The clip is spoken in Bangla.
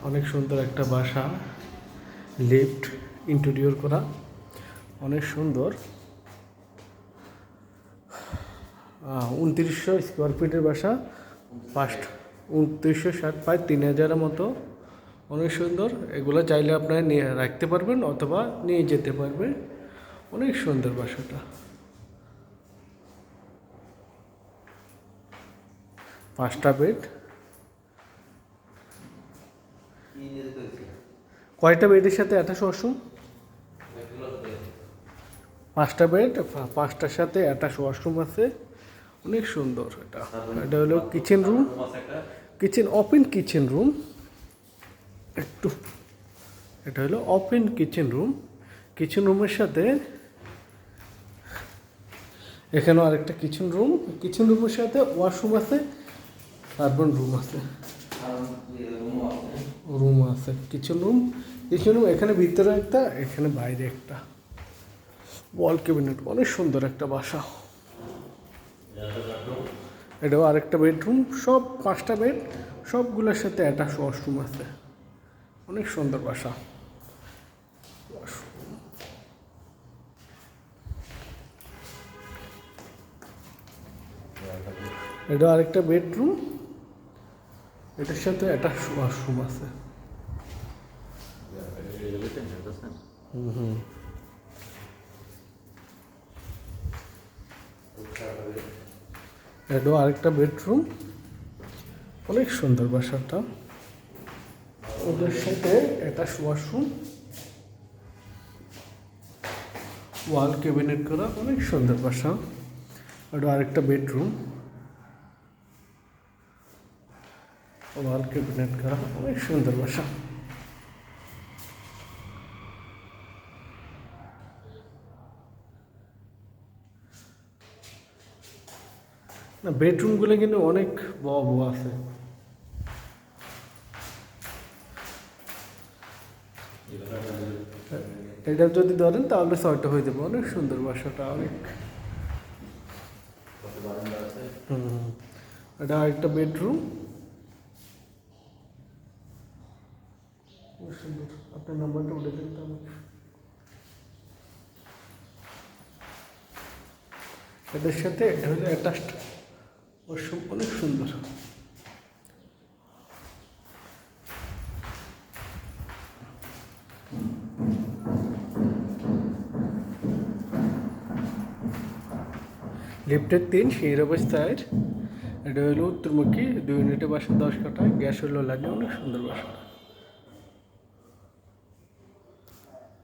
অনেক সুন্দর একটা বাসা, লিফট ইন্টেরিয়র করা, অনেক সুন্দর। 2900 স্কোয়ার ফিটের বাসা, 2960 প্রায় 3000-এর মতো, অনেক সুন্দর। এগুলো চাইলে আপনারা নিয়ে রাখতে পারবেন অথবা নিয়ে যেতে পারবেন। অনেক সুন্দর বাসাটা। 5টা বেড। কয়টা বেডের সাথে অ্যাটাচ ওয়াশরুম? 5টা বেড, 5টার সাথে অ্যাটাচ ওয়াশরুম আছে। অনেক সুন্দর। এটা হলো kitchen room, open kitchen room. এটা হলো ওপেন কিচেন রুম। কিচেন রুমের সাথে এখানেও আরেকটা কিচেন রুমের সাথে ওয়াশরুম আছে, তারপর রুম আছে। কিচেন রুম এখানে ভিতরে একটা, এখানে বাইরে একটা। ওয়াল ক্যাবিনেট, অনেক সুন্দর একটা বাসা। এটাও আরেকটা বেডরুম, সব 5টা বেড, সবগুলোর সাথে অ্যাটাচ ওয়াশরুম আছে। অনেক সুন্দর বাসা। এটাও আরেকটা বেডরুম, এটার সাথে অ্যাটাচ ওয়াশরুম আছে। এটাও আরেকটা বেডরুম, অনেক সুন্দর বাসাটা। ওদের সাথে অ্যাটাচ ওয়াশরুম, ওয়াল ক্যাবিনেট করা, অনেক সুন্দর বাসা। এটা আরেকটা বেডরুম, ওয়াল ক্যাবিনেট করা, অনেক সুন্দর বাসা। না, বেডরুমগুলো কিন্তু অনেক বড় আছে। এটা যদি ধরেন তাহলে 6টা হয়ে যাবে। অনেক সুন্দর বাসাটা, অনেক। এটা আরেকটা বেডরুম, সুন্দর। আপনার নাম্বারটা উঠে দিন তো আমাকে। এটার সাথে এটা হলো অ্যাটাচড ওয়াশরুম, অনেক সুন্দর। লিফটের 3 সেই অবস্থায়। এটা হলো উত্তরমুখী, 2 ইউনিটের বাসা, 10 কাঠা, গ্যাস হলো লাগে। অনেক সুন্দর বাসা।